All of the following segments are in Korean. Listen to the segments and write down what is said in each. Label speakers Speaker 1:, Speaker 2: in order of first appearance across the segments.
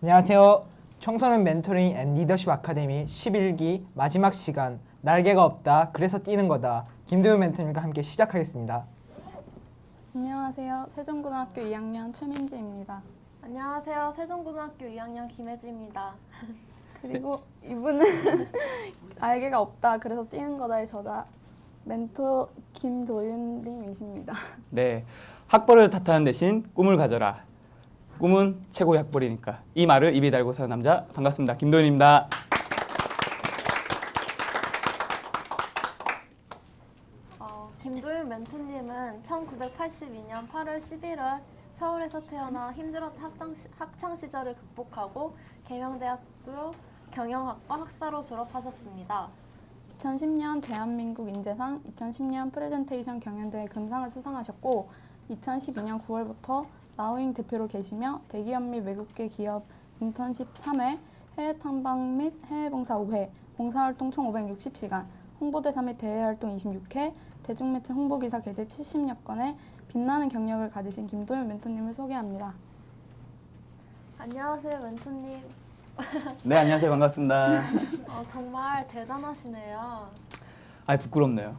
Speaker 1: 안녕하세요. 청소년 멘토링 앤 리더십 아카데미 11기 마지막 시간 날개가 없다 그래서 뛰는 거다 김도윤 멘토님과 함께 시작하겠습니다.
Speaker 2: 안녕하세요. 세종고등학교 2학년 최민지입니다.
Speaker 3: 안녕하세요. 세종고등학교 2학년 김혜지입니다.
Speaker 2: 그리고 이분은 날개가 없다 그래서 뛰는 거다의 저자 멘토 김도윤 님이십니다.
Speaker 4: 네, 학벌을 탓하는 대신 꿈을 가져라. 꿈은 최고의 학벌이니까. 이 말을 입에 달고 사는 남자 반갑습니다. 김도윤입니다.
Speaker 3: 김도윤 멘토님은 1982년 8월 11월 서울에서 태어나 힘들었던 학창 시절을 극복하고 계명대학교 경영학과 학사로 졸업하셨습니다.
Speaker 2: 2010년 대한민국 인재상, 2010년 프레젠테이션 경연대회 금상을 수상하셨고 2012년 9월부터 나우잉 대표로 계시며 대기업 및 외국계 기업 인턴십 3회, 해외 탐방 및 해외 봉사 5회, 봉사활동 총 560시간, 홍보대사 및 대외활동 26회, 대중매체 홍보기사 게재 70여 건의 빛나는 경력을 가지신 김도윤 멘토님을 소개합니다.
Speaker 3: 안녕하세요, 멘토님.
Speaker 4: 네, 안녕하세요. 반갑습니다.
Speaker 3: 정말 대단하시네요.
Speaker 4: 아, 부끄럽네요.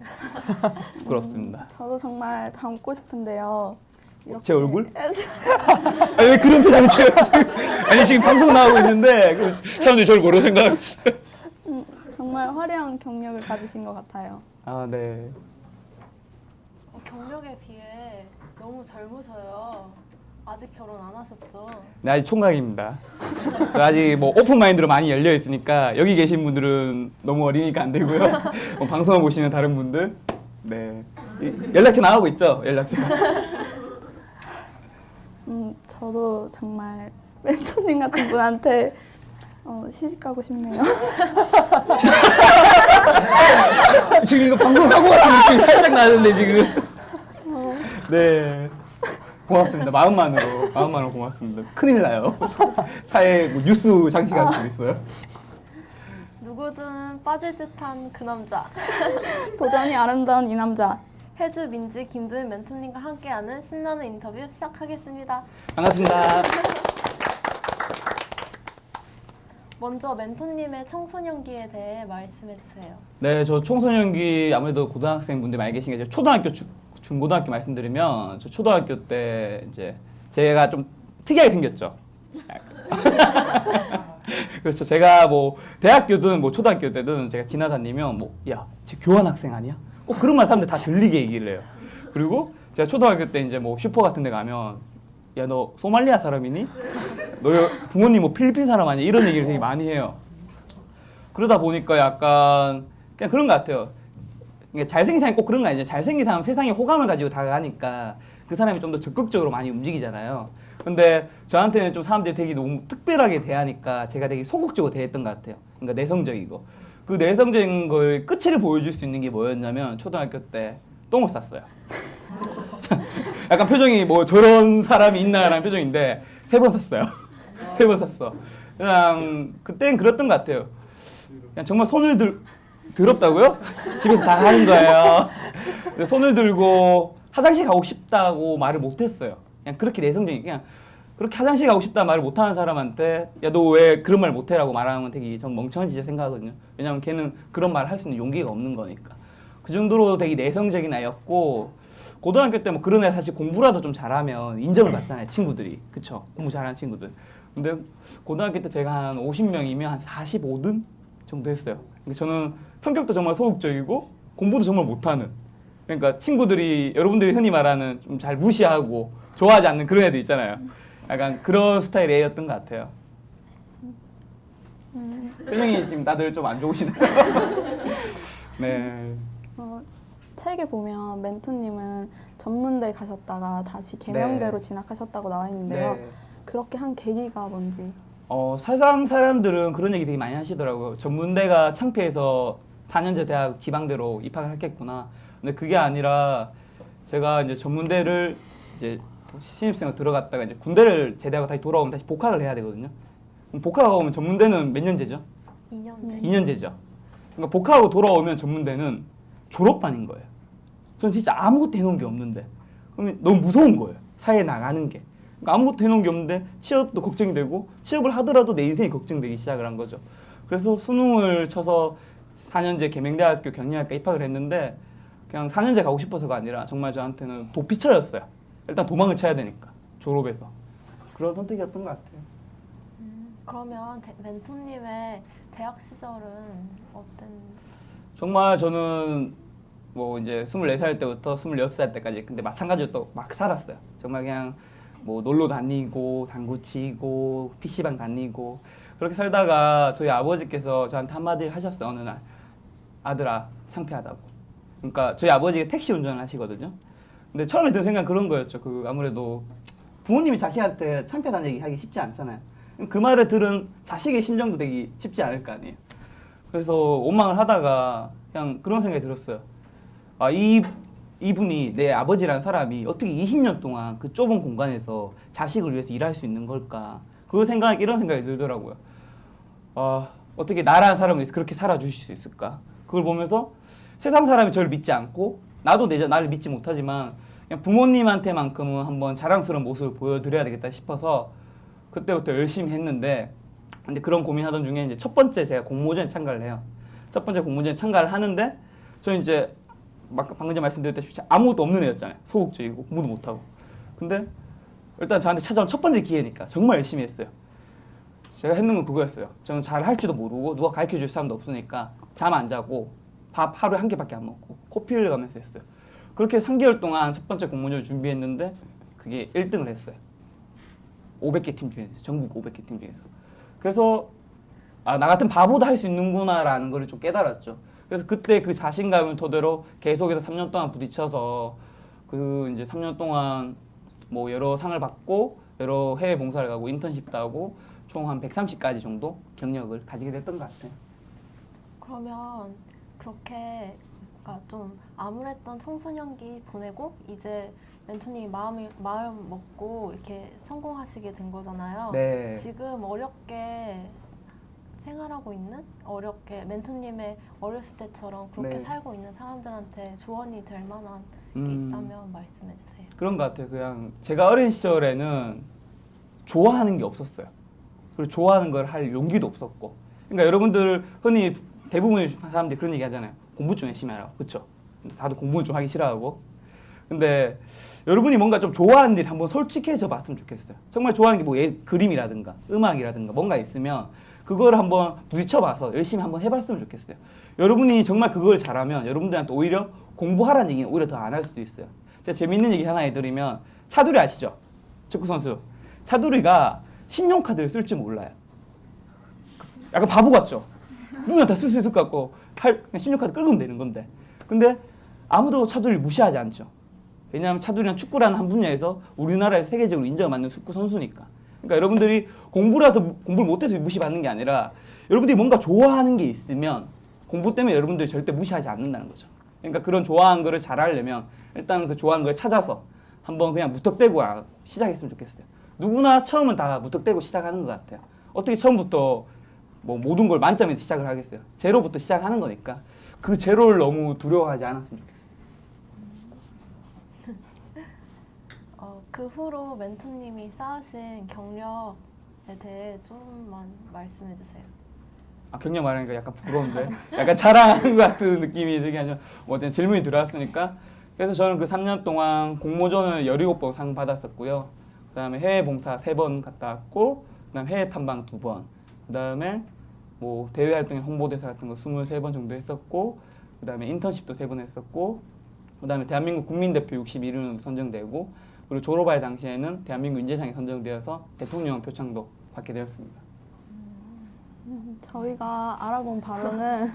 Speaker 4: 부끄럽습니다.
Speaker 2: 저도 정말 닮고 싶은데요. 이렇게
Speaker 4: 제 얼굴? 아니, 왜 그런 표정을 지금? 아니, 지금 방송 나오고 있는데 사람들이 저를 뭐로 생각하겠어요?
Speaker 2: 정말 화려한 경력을 가지신 것 같아요.
Speaker 4: 아, 네.
Speaker 3: 경력에 비해 너무 젊으셔요. 아직 결혼 안 하셨죠?
Speaker 4: 네, 아직 총각입니다. 저 아직 뭐 오픈 마인드로 많이 열려 있으니까 여기 계신 분들은 너무 어리니까 안 되고요. 뭐 방송을 보시는 다른 분들, 네, 연락처 나가고 있죠, 연락처.
Speaker 2: 저도 정말 멘토님 같은 분한테 시집가고 싶네요.
Speaker 4: 지금 이거 방송하고 같은 느낌이 살짝 나는데 지금. 네. 고맙습니다. 마음만으로 고맙습니다. 큰일 나요. 사회 뭐 뉴스 장치가 좀 있어요.
Speaker 3: 누구든 빠질 듯한 그 남자.
Speaker 2: 도전이 아름다운 이 남자.
Speaker 3: 해주 민지 김도윤 멘토님과 함께하는 신나는 인터뷰 시작하겠습니다.
Speaker 4: 반갑습니다.
Speaker 3: 먼저 멘토님의 청소년기에 대해 말씀해 주세요.
Speaker 4: 네, 저 청소년기 아무래도 고등학생분들 많이 계시니까 초등학교, 중고등학교 말씀드리면 저 초등학교 때 이제 제가 좀 특이하게 생겼죠. 그렇죠. 제가 뭐 대학교든 뭐 초등학교 때든 제가 지나다니면 뭐 야, 쟤 교환학생 아니야? 꼭 그런 말 사람들 다 들리게 얘기를 해요. 그리고 제가 초등학교 때 이제 뭐 슈퍼 같은 데 가면 야, 너 소말리아 사람이니? 너 부모님 뭐 필리핀 사람 아니야? 이런 얘기를 되게 많이 해요. 그러다 보니까 약간 그냥 그런 것 같아요. 그러니까 잘생긴 사람이 꼭 그런 거 아니죠. 잘생긴 사람은 세상에 호감을 가지고 다가가니까 그 사람이 좀 더 적극적으로 많이 움직이잖아요. 근데 저한테는 좀 사람들이 되게 너무 특별하게 대하니까 제가 되게 소극적으로 대했던 것 같아요. 그러니까 내성적이고. 그 내성적인 걸 끝을 보여줄 수 있는 게 뭐였냐면 초등학교 때 똥을 쌌어요. 약간 표정이 뭐 저런 사람이 있나라는 표정인데 3번 쌌어요. 3번 쌌어. 그냥 그땐 그랬던 것 같아요. 그냥 정말 더럽다고요? 집에서 다 하는 거예요. 손을 들고 화장실 가고 싶다고 말을 못했어요. 그냥 그렇게 내성적인 그냥 그렇게 화장실 가고 싶다 말을 못하는 사람한테 야, 너 왜 그런 말 못해라고 말하면 되게 전 멍청한 짓이라 생각하거든요. 왜냐면 걔는 그런 말을 할 수 있는 용기가 없는 거니까. 그 정도로 되게 내성적인 아이였고 고등학교 때 뭐 그런 애 사실 공부라도 좀 잘하면 인정을 받잖아요. 친구들이. 그쵸? 공부 잘하는 친구들. 근데 고등학교 때 제가 한 50명이면 한 45등 정도 했어요. 그러니까 저는 성격도 정말 소극적이고 공부도 정말 못하는 그러니까 친구들이 여러분들이 흔히 말하는 좀 잘 무시하고 좋아하지 않는 그런 애들 있잖아요. 약간 그런 스타일의 애였던 것 같아요. 표정이 지금 다들 좀 안 좋으시네요. 네.
Speaker 2: 책에 보면 멘토님은 전문대 가셨다가 다시 계명대로 진학하셨다고 나와 있는데요.
Speaker 4: 네.
Speaker 2: 그렇게 한 계기가 뭔지.
Speaker 4: 세상 사람들은 그런 얘기 되게 많이 하시더라고요. 전문대가 창피해서 4년제 대학 지방대로 입학을 했겠구나. 근데 그게 아니라 제가 이제 전문대를 이제 신입생으로 들어갔다가 이제 군대를 제대하고 다시 돌아오면 다시 복학을 해야 되거든요. 그럼 복학하고 오면 전문대는 몇 년제죠?
Speaker 3: 2년제.
Speaker 4: 2년제죠. 그러니까 복학하고 돌아오면 전문대는 졸업반인 거예요. 전 진짜 아무것도 해놓은 게 없는데 그러면 너무 무서운 거예요. 사회에 나가는 게. 그러니까 아무것도 해놓은 게 없는데 취업도 걱정이 되고 취업을 하더라도 내 인생이 걱정되기 시작을 한 거죠. 그래서 수능을 쳐서 4년제 계명대학교 경영학과 입학을 했는데 그냥 4년제 가고 싶어서가 아니라 정말 저한테는 도피처였어요. 일단 도망을 쳐야 되니까 졸업해서 그런 선택이었던 것 같아요.
Speaker 3: 그러면 멘토님의 대학 시절은 어땠는지?
Speaker 4: 정말 저는 뭐 이제 24살 때부터 26살 때까지 근데 마찬가지로 또 막 살았어요. 정말 그냥 뭐 놀러 다니고 당구 치고 PC방 다니고 그렇게 살다가 저희 아버지께서 저한테 한마디 하셨어요. 어느 날 아들아 창피하다고. 그러니까 저희 아버지가 택시 운전을 하시거든요. 근데 처음에 든 생각은 그런 거였죠. 그 아무래도 부모님이 자식한테 창피하다는 얘기 하기 쉽지 않잖아요. 그 말을 들은 자식의 심정도 되게 쉽지 않을 거 아니에요. 그래서 원망을 하다가 그냥 그런 생각이 들었어요. 아, 이분이 내 아버지라는 사람이 어떻게 20년 동안 그 좁은 공간에서 자식을 위해서 일할 수 있는 걸까? 이런 생각이 들더라고요. 아, 어떻게 나라는 사람을 위해서 그렇게 살아주실 수 있을까? 그걸 보면서 세상 사람이 저를 믿지 않고 나도 나를 믿지 못하지만 그냥 부모님한테만큼은 한번 자랑스러운 모습을 보여드려야 되겠다 싶어서 그때부터 열심히 했는데 근데 그런 고민하던 중에 이제 첫 번째 제가 공모전에 참가를 해요. 첫 번째 공모전에 참가를 하는데 저는 이제 방금 전에 말씀드렸다시피 아무것도 없는 애였잖아요. 소극적이고 공부도 못하고. 근데 일단 저한테 찾아온 첫 번째 기회니까 정말 열심히 했어요. 제가 했는 건 그거였어요. 저는 잘 할지도 모르고 누가 가르쳐줄 사람도 없으니까 잠 안 자고 밥 하루에 한 개밖에 안 먹고 코피 흘려가면서 했어요. 그렇게 3개월 동안 첫 번째 공모전을 준비했는데 그게 1등을 했어요. 500개 팀 중에서 전국 500개 팀 중에서. 그래서 아, 나 같은 바보도 할 수 있는구나라는 걸 좀 깨달았죠. 그래서 그때 그 자신감을 토대로 계속해서 3년 동안 부딪혀서 그 이제 3년 동안 뭐 여러 상을 받고 여러 해외 봉사를 가고 인턴십도 하고 총 한 130가지 정도 경력을 가지게 됐던 것 같아요.
Speaker 3: 그러면 그렇게 그러니까 좀 암울했던 청소년기 보내고 이제 멘토님이 마음 먹고 이렇게 성공하시게 된 거잖아요.
Speaker 4: 네.
Speaker 3: 지금 어렵게 생활하고 있는 어렵게 멘토님의 어렸을 때처럼 그렇게
Speaker 4: 네.
Speaker 3: 살고 있는 사람들한테 조언이 될 만한 게
Speaker 4: 음.
Speaker 3: 있다면 말씀해 주세요.
Speaker 4: 그런 것 같아요. 그냥 제가 어린 시절에는 좋아하는 게 없었어요. 그리고 좋아하는 걸 할 용기도 없었고. 그러니까 여러분들 흔히 대부분의 사람들이 그런 얘기 하잖아요. 공부 좀 열심히 하라고. 그렇죠? 다들 공부는 좀 하기 싫어하고. 근데 여러분이 뭔가 좀 좋아하는 일 한번 솔직해져 봤으면 좋겠어요. 정말 좋아하는 게 뭐 그림이라든가 음악이라든가 뭔가 있으면 그걸 한번 부딪혀봐서 열심히 한번 해봤으면 좋겠어요. 여러분이 정말 그걸 잘하면 여러분들한테 오히려 공부하라는 얘기는 오히려 더 안 할 수도 있어요. 제가 재밌는 얘기 하나 해드리면 차두리 아시죠? 축구 선수. 차두리가 신용카드를 쓸 줄 몰라요. 약간 바보 같죠? 누구나 다 쓸 수 있을 것 같고 그냥 신용카드 끌면 되는 건데. 근데 아무도 차두리를 무시하지 않죠. 왜냐하면 차두리는 축구라는 한 분야에서 우리나라에서 세계적으로 인정을 받는 축구 선수니까. 그러니까 여러분들이 공부를 못해서 무시받는 게 아니라 여러분들이 뭔가 좋아하는 게 있으면 공부 때문에 여러분들이 절대 무시하지 않는다는 거죠. 그러니까 그런 좋아하는 거를 잘하려면 일단 그 좋아하는 걸 찾아서 한번 그냥 무턱대고 시작했으면 좋겠어요. 누구나 처음은 다 무턱대고 시작하는 것 같아요. 어떻게 처음부터 뭐 모든 걸 만점에서 시작을 하겠어요. 제로부터 시작하는 거니까 그 제로를 너무 두려워하지 않았으면 좋겠어요.
Speaker 3: 그 후로 멘토님이 쌓으신 경력에 대해 조금만 말씀해 주세요.
Speaker 4: 아, 경력 말하니까 약간 부끄러운데 약간 자랑하는 것 같은 느낌이 들긴 하죠. 뭐 어떤 질문이 들어왔으니까. 그래서 저는 그 3년 동안 공모전을 17번 상 받았었고요. 그 다음에 해외 봉사 3번 갔다 왔고, 그 다음에 해외 탐방 2번, 그 다음에 뭐 대외 활동에 홍보대사 같은 거 23번 정도 했었고, 그 다음에 인턴십도 3번 했었고, 그 다음에 대한민국 국민대표 61인 선정되고, 그리고 졸업할 당시에는 대한민국 인재상에 선정되어서 대통령 표창도 받게 되었습니다.
Speaker 2: 저희가 알아본 바로는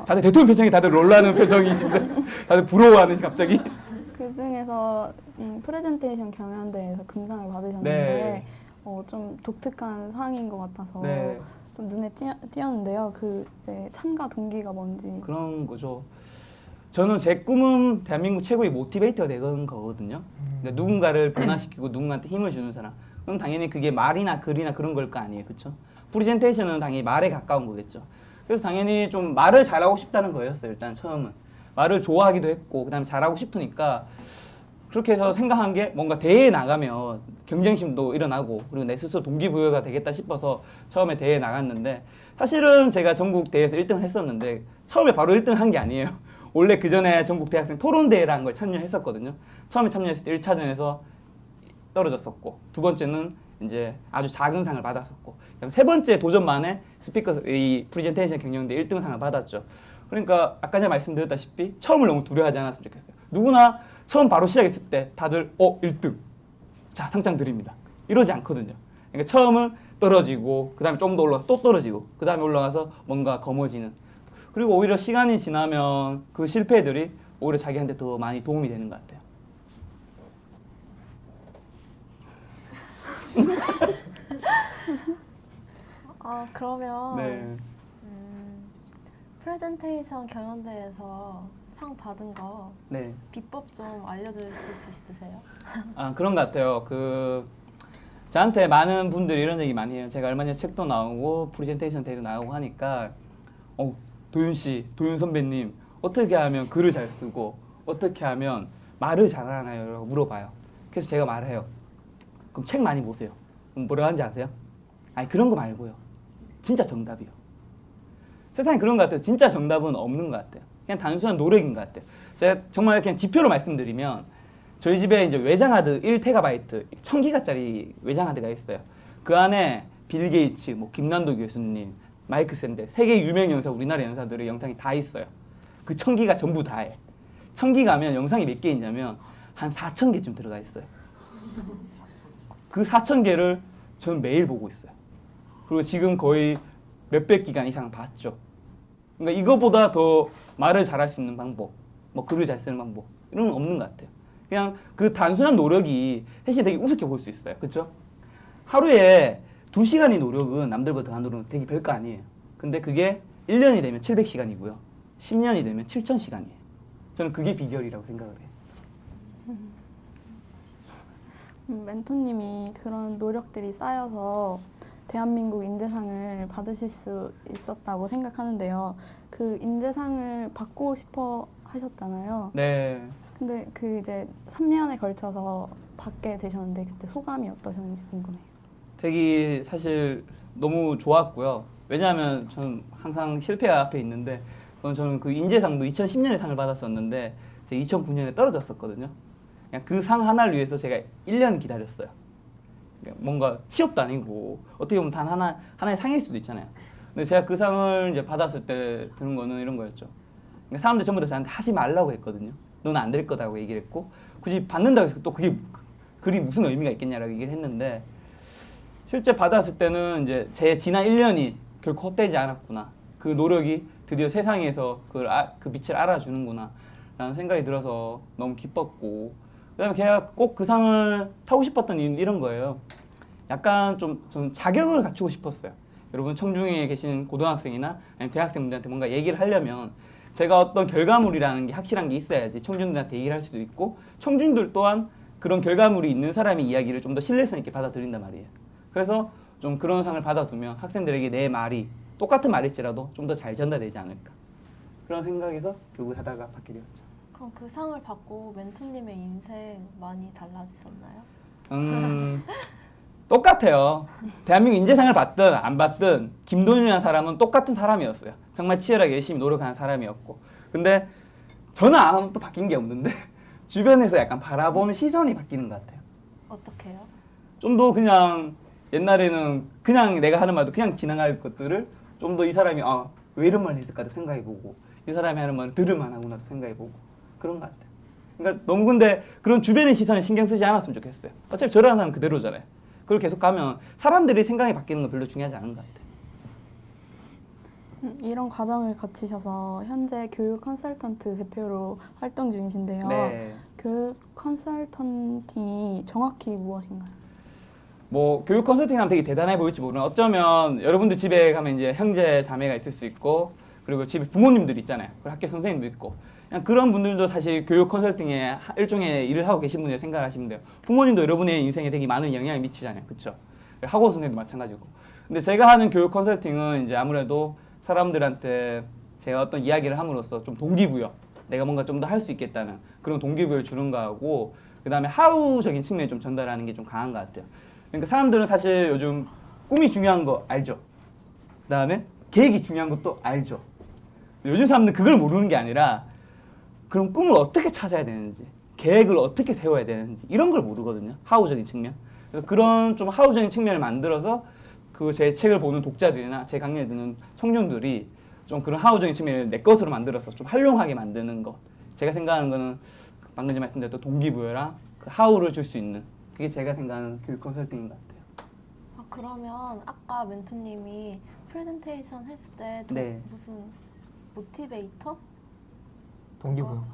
Speaker 4: 다들 대통령 표창에 다들 놀라는 표정이신데 다들 부러워하는 갑자기.
Speaker 2: 그 중에서 프레젠테이션 경연대회에서 금상을 받으셨는데
Speaker 4: 네.
Speaker 2: 좀 독특한 상인 것 같아서
Speaker 4: 네.
Speaker 2: 좀 눈에 띄었는데요. 그 이제 참가 동기가 뭔지.
Speaker 4: 그런 거죠. 저는 제 꿈은 대한민국 최고의 모티베이터가 되는 거거든요. 그러니까 누군가를 변화시키고 누군가한테 힘을 주는 사람. 그럼 당연히 그게 말이나 글이나 그런 걸 거 아니에요, 그렇죠? 프레젠테이션은 당연히 말에 가까운 거겠죠. 그래서 당연히 좀 말을 잘하고 싶다는 거였어요. 일단 처음은 말을 좋아하기도 했고, 그다음에 잘하고 싶으니까 그렇게 해서 생각한 게 뭔가 대회에 나가면 경쟁심도 일어나고 그리고 내 스스로 동기부여가 되겠다 싶어서 처음에 대회에 나갔는데 사실은 제가 전국 대회에서 1등을 했었는데 처음에 바로 1등 한 게 아니에요. 원래 그 전에 전국 대학생 토론 대회라는 걸 참여했었거든요. 처음에 참여했을 때 1차전에서 떨어졌었고 두 번째는 이제 아주 작은 상을 받았었고 세 번째 도전만에 스피커 이 프레젠테이션 경영대 1등 상을 받았죠. 그러니까 아까 전에 말씀드렸다시피 처음을 너무 두려워하지 않았으면 좋겠어요. 누구나 처음 바로 시작했을 때 다들 1등 자 상장 드립니다 이러지 않거든요. 그러니까 처음은 떨어지고 그 다음에 좀 더 올라가서 또 떨어지고 그 다음에 올라가서 뭔가 검어지는 그리고 오히려 시간이 지나면 그 실패들이 오히려 자기한테 더 많이 도움이 되는 것 같아요.
Speaker 3: 그러면
Speaker 4: 네.
Speaker 3: 프레젠테이션 경연대회에서 상 받은 거
Speaker 4: 네.
Speaker 3: 비법 좀 알려주실 수 있으세요?
Speaker 4: 그런 것 같아요. 저한테 많은 분들이 이런 얘기 많이 해요. 제가 얼마 전에 책도 나오고 프레젠테이션 대회도 나가고 하니까 도윤 씨, 도윤 선배님 어떻게 하면 글을 잘 쓰고 어떻게 하면 말을 잘하나요? 라고 물어봐요. 그래서 제가 말해요. 그럼 책 많이 보세요. 그럼 뭐라고 하는지 아세요? 아니 그런 거 말고요. 진짜 정답이요. 세상에 그런 것 같아요. 진짜 정답은 없는 것 같아요. 그냥 단순한 노력인 것 같아요. 제가 정말 그냥 지표로 말씀드리면 저희 집에 이제 외장하드 1TB 1000기가짜리 외장하드가 있어요. 그 안에 빌 게이츠, 뭐 김난도 교수님, 마이크 샌델 세계 유명 연사 우리나라 연사들의 영상이 다 있어요. 그 1000기가 전부 다 해. 1000기가면 영상이 몇 개 있냐면 한 4000개쯤 들어가 있어요. 그 4000개를 전 매일 보고 있어요. 그리고 지금 거의 몇백 기간 이상 봤죠. 그러니까 이거보다 더 말을 잘할 수 있는 방법, 뭐 글을 잘 쓰는 방법 이런 건 없는 것 같아요. 그냥 그 단순한 노력이 사실 되게 우습게 볼 수 있어요. 그렇죠? 하루에 2시간의 노력은 남들보다 더한 노력은 되게 별거 아니에요. 근데 그게 1년이 되면 700시간이고요. 10년이 되면 7000시간이에요. 저는 그게 비결이라고 생각을 해요.
Speaker 2: 멘토님이 그런 노력들이 쌓여서 대한민국 인재상을 받으실 수 있었다고 생각하는데요. 그 인재상을 받고 싶어 하셨잖아요.
Speaker 4: 네.
Speaker 2: 근데 그 이제 3년에 걸쳐서 받게 되셨는데 그때 소감이 어떠셨는지 궁금해요.
Speaker 4: 되게 사실 너무 좋았고요. 왜냐하면 저는 항상 실패가 앞에 있는데 저는 그 인재상도 2010년에 상을 받았었는데 제가 2009년에 떨어졌었거든요. 그냥 그 상 하나를 위해서 제가 1년 기다렸어요. 뭔가 취업도 아니고 어떻게 보면 단 하나의 상일 수도 있잖아요. 근데 제가 그 상을 이제 받았을 때 드는 거는 이런 거였죠. 그러니까 사람들 전부 다 저한테 하지 말라고 했거든요. 너는 안 될 거다고 얘기를 했고 굳이 받는다고 해서 또 그게 무슨 의미가 있겠냐라고 얘기를 했는데 실제 받았을 때는 이제 제 지난 1년이 결코 헛되지 않았구나. 그 노력이 드디어 세상에서 그 빛을 알아주는구나 라는 생각이 들어서 너무 기뻤고 그다음에 걔가 꼭 그 상을 타고 싶었던 이유는 이런 거예요. 약간 좀 자격을 갖추고 싶었어요. 여러분 청중에 계신 고등학생이나 아니면 대학생분들한테 뭔가 얘기를 하려면 제가 어떤 결과물이라는 게 확실한 게 있어야지 청중들한테 얘기를 할 수도 있고 청중들 또한 그런 결과물이 있는 사람의 이야기를 좀 더 신뢰성 있게 받아들인단 말이에요. 그래서 좀 그런 상을 받아두면 학생들에게 내 말이 똑같은 말일지라도 좀 더 잘 전달되지 않을까 그런 생각에서 결국 하다가 받게 되었죠.
Speaker 3: 그럼 그 상을 받고 멘토님의 인생 많이 달라지셨나요?
Speaker 4: 똑같아요. 대한민국 인재상을 받든 안 받든 김도윤이라는 사람은 똑같은 사람이었어요. 정말 치열하게 열심히 노력하는 사람이었고 근데 저는 아무것도 바뀐 게 없는데 주변에서 약간 바라보는 시선이 바뀌는 것 같아요.
Speaker 3: 어떻게요?
Speaker 4: 좀 더 그냥 옛날에는 그냥 내가 하는 말도 그냥 지나갈 것들을 좀 더 이 사람이 왜 이런 말을 했을까도 생각해보고 이 사람이 하는 말을 들을 만하구나도 생각해보고 그런 것 같아요. 그러니까 너무 근데 그런 주변의 시선에 신경 쓰지 않았으면 좋겠어요. 어차피 저라는 사람 그대로잖아요. 그걸 계속 가면 사람들이 생각이 바뀌는 건 별로 중요하지 않은 것 같아요.
Speaker 2: 이런 과정을 거치셔서 현재 교육 컨설턴트 대표로 활동 중이신데요.
Speaker 4: 네.
Speaker 2: 교육 컨설턴팅이 정확히 무엇인가요?
Speaker 4: 뭐 교육 컨설팅 하면 되게 대단해 보일지 모르는 어쩌면 여러분들 집에 가면 이제 형제 자매가 있을 수 있고 그리고 집에 부모님들 있잖아요. 그리고 학교 선생님도 있고 그냥 그런 분들도 사실 교육 컨설팅에 일종의 일을 하고 계신 분이라고 생각하시면 돼요. 부모님도 여러분의 인생에 되게 많은 영향을 미치잖아요. 그렇죠? 학원 선생님도 마찬가지고. 근데 제가 하는 교육 컨설팅은 이제 아무래도 사람들한테 제가 어떤 이야기를 함으로써 좀 동기부여 내가 뭔가 좀 더 할 수 있겠다는 그런 동기부여를 주는 거하고 그 다음에 하우적인 측면을 좀 전달하는 게 좀 강한 것 같아요. 그러니까 사람들은 사실 요즘 꿈이 중요한 거 알죠? 그 다음에 계획이 중요한 것도 알죠? 요즘 사람들은 그걸 모르는 게 아니라 그럼 꿈을 어떻게 찾아야 되는지, 계획을 어떻게 세워야 되는지 이런 걸 모르거든요. 하우적인 측면. 그래서 그런 좀 하우적인 측면을 만들어서 그 제 책을 보는 독자들이나 제 강의를 듣는 청중들이 좀 그런 하우적인 측면을 내 것으로 만들어서 좀 활용하게 만드는 것. 제가 생각하는 거는 방금 전에 말씀드렸던 동기부여랑 그 하우를 줄 수 있는 그게 제가 생각하는 교육 컨설팅인 것 같아요.
Speaker 3: 아, 그러면 아까 멘토님이 프레젠테이션 했을 때
Speaker 4: 네.
Speaker 3: 무슨 모티베이터?
Speaker 1: 동기부여.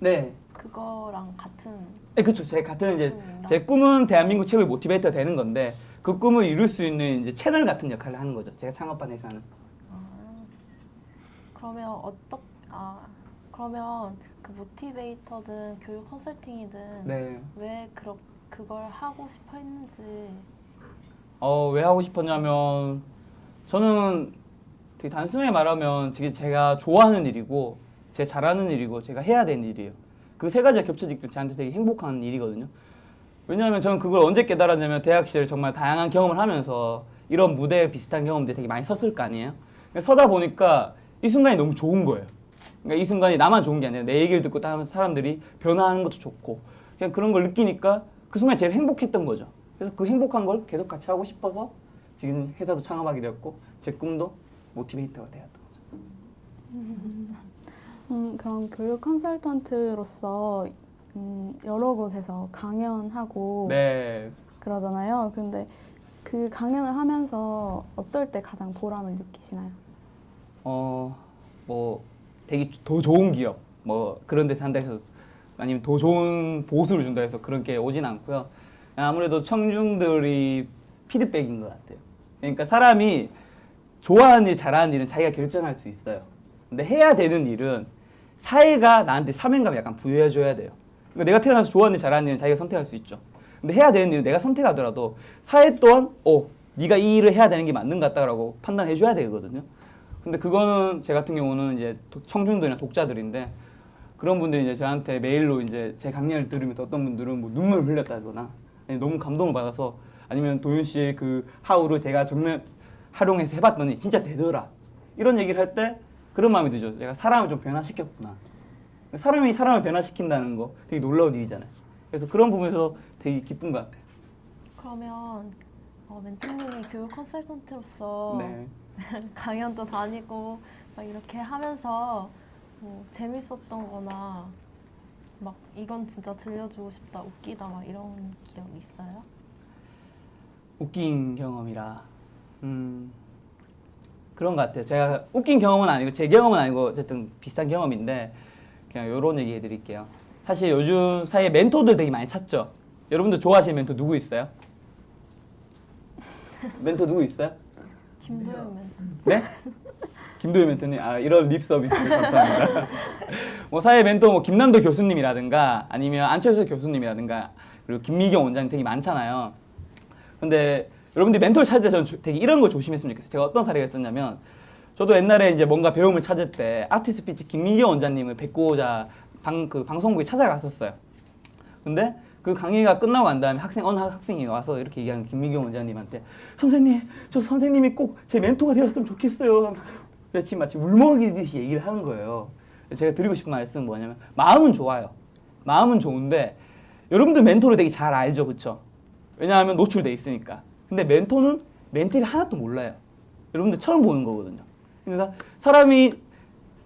Speaker 4: 네.
Speaker 3: 그거랑 같은
Speaker 4: 네, 그렇죠. 제 같은 이제
Speaker 3: 같은
Speaker 4: 제 꿈은 대한민국 최고의 모티베이터 되는 건데 그 꿈을 이룰 수 있는 이제 채널 같은 역할을 하는 거죠. 제가 창업반에서 하는.
Speaker 3: 그러면 그러면 그 모티베이터든 교육 컨설팅이든
Speaker 4: 네.
Speaker 3: 왜 그걸 하고 싶어 했는지.
Speaker 4: 왜 하고 싶었냐면 저는 되게 단순하게 말하면 제가 좋아하는 일이고 제가 잘하는 일이고 제가 해야 되는 일이에요. 그 세 가지가 겹쳐질 때 저한테 되게 행복한 일이거든요. 왜냐하면 저는 그걸 언제 깨달았냐면 대학 시절 정말 다양한 경험을 하면서 이런 무대 비슷한 경험들이 되게 많이 섰을 거 아니에요. 서다 보니까 이 순간이 너무 좋은 거예요. 그러니까 이 순간이 나만 좋은 게 아니라 내 얘기를 듣고 다른 사람들이 변화하는 것도 좋고 그냥 그런 걸 느끼니까 그 순간이 제일 행복했던 거죠. 그래서 그 행복한 걸 계속 같이 하고 싶어서 지금 회사도 창업하게 되었고 제 꿈도 모티베이터가 되었던 거죠.
Speaker 2: 그럼 교육 컨설턴트로서 여러 곳에서 강연하고
Speaker 4: 네.
Speaker 2: 그러잖아요. 근데 그 강연을 하면서 어떨 때 가장 보람을 느끼시나요?
Speaker 4: 뭐 되게 더 좋은 기업 뭐 그런 데서 한다 해서 아니면 더 좋은 보수를 준다 해서 그런 게 오진 않고요. 아무래도 청중들이 피드백인 것 같아요. 그러니까 사람이 좋아하는 일, 잘하는 일은 자기가 결정할 수 있어요. 근데 해야 되는 일은 사회가 나한테 사명감을 약간 부여해줘야 돼요. 그러니까 내가 태어나서 좋아하는 일, 잘하는 일은 자기가 선택할 수 있죠. 근데 해야 되는 일은 내가 선택하더라도 사회 또한 네가 이 일을 해야 되는 게 맞는 것 같다라고 판단해줘야 되거든요. 근데 그거는 제 같은 경우는 이제 청중들이나 독자들인데 그런 분들이 이제 저한테 메일로 이제 제 강연을 들으면서 어떤 분들은 뭐 눈물을 흘렸다거나 아니 너무 감동을 받아서 아니면 도윤 씨의 그 하우를 제가 정말 활용해서 해봤더니 진짜 되더라 이런 얘기를 할 때 그런 마음이 들죠. 내가 사람을 좀 변화시켰구나. 사람이 사람을 변화시킨다는 거 되게 놀라운 일이잖아요. 그래서 그런 부분에서 되게 기쁜 것 같아요.
Speaker 3: 그러면 멘토님이 교육 컨설턴트로서
Speaker 4: 네.
Speaker 3: 강연도 다니고 막 이렇게 하면서 뭐 재밌었던 거나 막 이건 진짜 들려주고 싶다, 웃기다 막 이런 기억 있어요?
Speaker 4: 웃긴 경험이라 그런 것 같아요. 제가 웃긴 경험은 아니고 제 경험은 아니고 어쨌든 비슷한 경험인데 그냥 이런 얘기 해드릴게요. 사실 요즘 사이에 멘토들 되게 많이 찾죠. 여러분들 좋아하시는 멘토 누구 있어요? 멘토 누구 있어요?
Speaker 3: 김도현 멘토.
Speaker 4: 네? 김도현 멘토님, 이런 립 서비스 감사합니다. 뭐 사회 멘토 뭐 김남도 교수님이라든가 아니면 안철수 교수님이라든가 그리고 김미경 원장님 되게 많잖아요. 근데 여러분들이 멘토를 찾을 때 저는 되게 이런 걸 조심했으면 좋겠어요. 제가 어떤 사례가 있었냐면 저도 옛날에 이제 뭔가 배움을 찾을 때 아티스트 피치 김미경 원장님을 뵙고자 방송국에 찾아갔었어요. 근데 그 강의가 끝나고 난 다음에 어느 학생이 와서 이렇게 얘기하는 김미경 원장님한테 선생님, 저 선생님이 꼭 제 멘토가 되었으면 좋겠어요. 지금 마치 울먹이듯이 얘기를 하는 거예요. 제가 드리고 싶은 말씀은 뭐냐면 마음은 좋아요. 마음은 좋은데 여러분들 멘토를 되게 잘 알죠, 그렇죠? 왜냐하면 노출돼 있으니까. 근데 멘토는 멘티를 하나도 몰라요. 여러분들 처음 보는 거거든요. 그러니까 사람이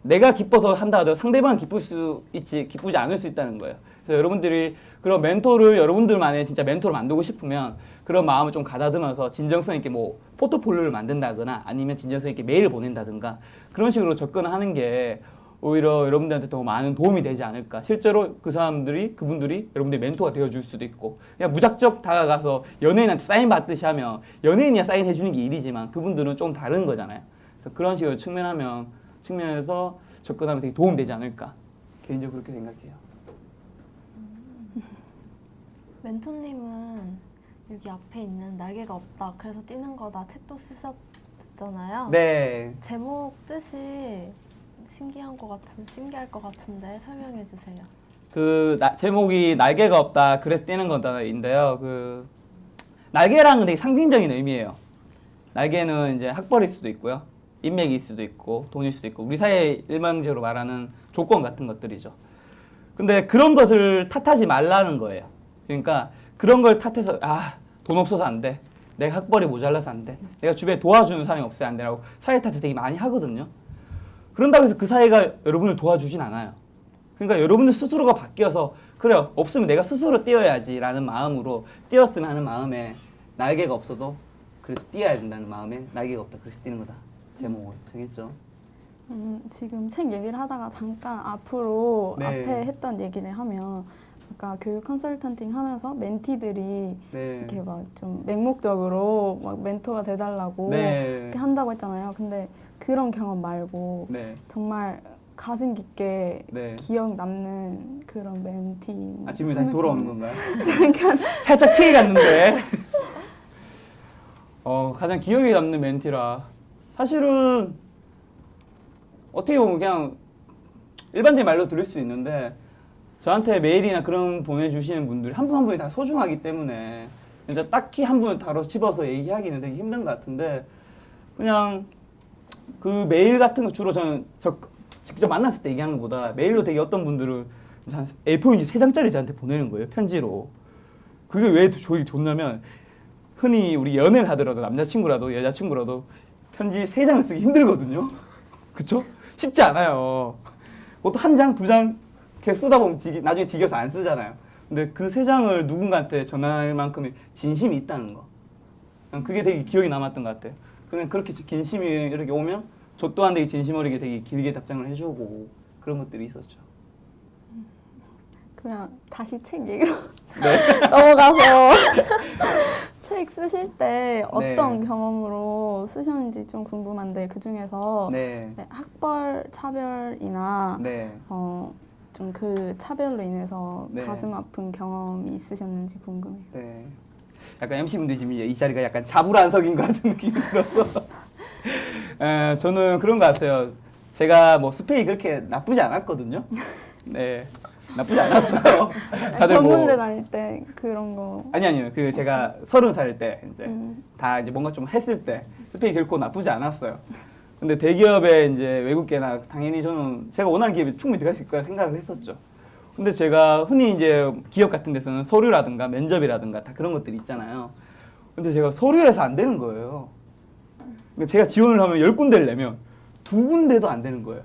Speaker 4: 내가 기뻐서 한다 하더라도 상대방은 기쁠 수 있지 기쁘지 않을 수 있다는 거예요. 그래서 여러분들이 그런 멘토를 여러분들만의 진짜 멘토를 만들고 싶으면 그런 마음을 좀 가다듬어서 진정성 있게 뭐 포트폴리오를 만든다거나 아니면 진정성 있게 메일을 보낸다든가 그런 식으로 접근하는 게 오히려 여러분들한테 더 많은 도움이 되지 않을까. 실제로 그분들이 여러분들의 멘토가 되어줄 수도 있고 그냥 무작정 다가가서 연예인한테 사인 받듯이 하면 연예인이야 사인해주는 게 일이지만 그분들은 좀 다른 거잖아요. 그래서 그런 식으로 측면에서 접근하면 되게 도움되지 않을까. 개인적으로 그렇게 생각해요.
Speaker 3: 멘토님은 여기 앞에 있는 날개가 없다, 그래서 뛰는 거다 책도 쓰셨잖아요.
Speaker 4: 네.
Speaker 3: 제목 뜻이 신기할 것 같은데 설명해 주세요.
Speaker 4: 제목이 날개가 없다 그래서 뛰는 거다인데요. 그 날개랑은 되게 상징적인 의미예요. 날개는 이제 학벌일 수도 있고요, 인맥일 수도 있고, 돈일 수도 있고, 우리 사회에 일반적으로 말하는 조건 같은 것들이죠. 근데 그런 것을 탓하지 말라는 거예요. 그러니까 그런 걸 탓해서 돈 없어서 안 돼, 내가 학벌이 모자라서 안 돼, 내가 주변에 도와주는 사람이 없어서 안 되라고 사회 탓을 되게 많이 하거든요. 그런다고 해서 그 사회가 여러분을 도와주진 않아요. 그러니까 여러분들 스스로가 바뀌어서 그래요, 없으면 내가 스스로 뛰어야지 라는 마음으로 뛰었으면 하는 마음에 날개가 없어도 그래서 뛰어야 된다는 마음에 날개가 없다 그래서 뛰는 거다 제목을 정했죠.
Speaker 2: 지금 책 얘기를 하다가 잠깐 앞으로
Speaker 4: 네.
Speaker 2: 앞에 했던 얘기를 하면 아까 교육 컨설턴팅 하면서 멘티들이
Speaker 4: 네.
Speaker 2: 이렇게 막 좀 맹목적으로 막 멘토가 돼달라고
Speaker 4: 네.
Speaker 2: 이렇게 한다고 했잖아요. 근데 그런 경험 말고
Speaker 4: 네.
Speaker 2: 정말 가슴 깊게
Speaker 4: 네.
Speaker 2: 기억 남는 그런 멘티.
Speaker 4: 질문이 다시 돌아오는 건가요?
Speaker 2: 잠깐.
Speaker 4: 살짝 피해 갔는데. 가장 기억에 남는 멘티라. 사실은 어떻게 보면 그냥 일반적인 말로 들을 수 있는데 저한테 메일이나 그런 보내주시는 분들이 한 분 한 분이 다 소중하기 때문에 진짜 딱히 한 분을 다뤄 집어서 얘기하기는 되게 힘든 것 같은데 그냥 그 메일 같은 거 주로 저는 직접 만났을 때 얘기하는 것보다 메일로 되게 어떤 분들은 한 A4용지 3장짜리 저한테 보내는 거예요, 편지로. 그게 왜 저희 좋냐면 흔히 우리 연애를 하더라도 남자친구라도 여자친구라도 편지 3장을 쓰기 힘들거든요. 그쵸? 쉽지 않아요. 보통 1장, 2장 계속 쓰다 보면 나중에 지겨서 안 쓰잖아요. 근데 그 3장을 누군가한테 전할 만큼의 진심이 있다는 거. 그게 되게 기억에 남았던 것 같아요. 그냥 그렇게 진심이 이렇게 오면 저 또한 되게 진심 어리게 되게 길게 답장을 해주고 그런 것들이 있었죠.
Speaker 2: 그러면 다시 책 얘기로 넘어가서 책 쓰실 때 어떤
Speaker 4: 네.
Speaker 2: 경험으로 쓰셨는지 좀 궁금한데 그 중에서
Speaker 4: 네.
Speaker 2: 학벌 차별이나
Speaker 4: 네.
Speaker 2: 좀 그 차별로 인해서
Speaker 4: 네.
Speaker 2: 가슴 아픈 경험이 있으셨는지 궁금해요.
Speaker 4: 네. 약간 MC분들이 지금 이 자리가 약간 자불안석인 것 같은 느낌이 들어서 저는 그런 것 같아요. 제가 뭐 스펙이 그렇게 나쁘지 않았거든요. 네. 나쁘지 않았어요. 다들
Speaker 2: 전문대 다닐 때 그런 거.
Speaker 4: 아니요. 그 제가 30살 때 이제 다 이제 뭔가 좀 했을 때 스펙이 결코 나쁘지 않았어요. 근데 대기업에 이제 외국계나 당연히 저는 제가 원하는 기업에 충분히 들어갈 수 있을 거라 생각을 했었죠. 근데 제가 흔히 이제 기업 같은 데서는 서류라든가 면접이라든가 다 그런 것들이 있잖아요. 근데 제가 서류에서 안 되는 거예요. 그러니까 제가 지원을 하면 10군데를 내면 2군데도 안 되는 거예요.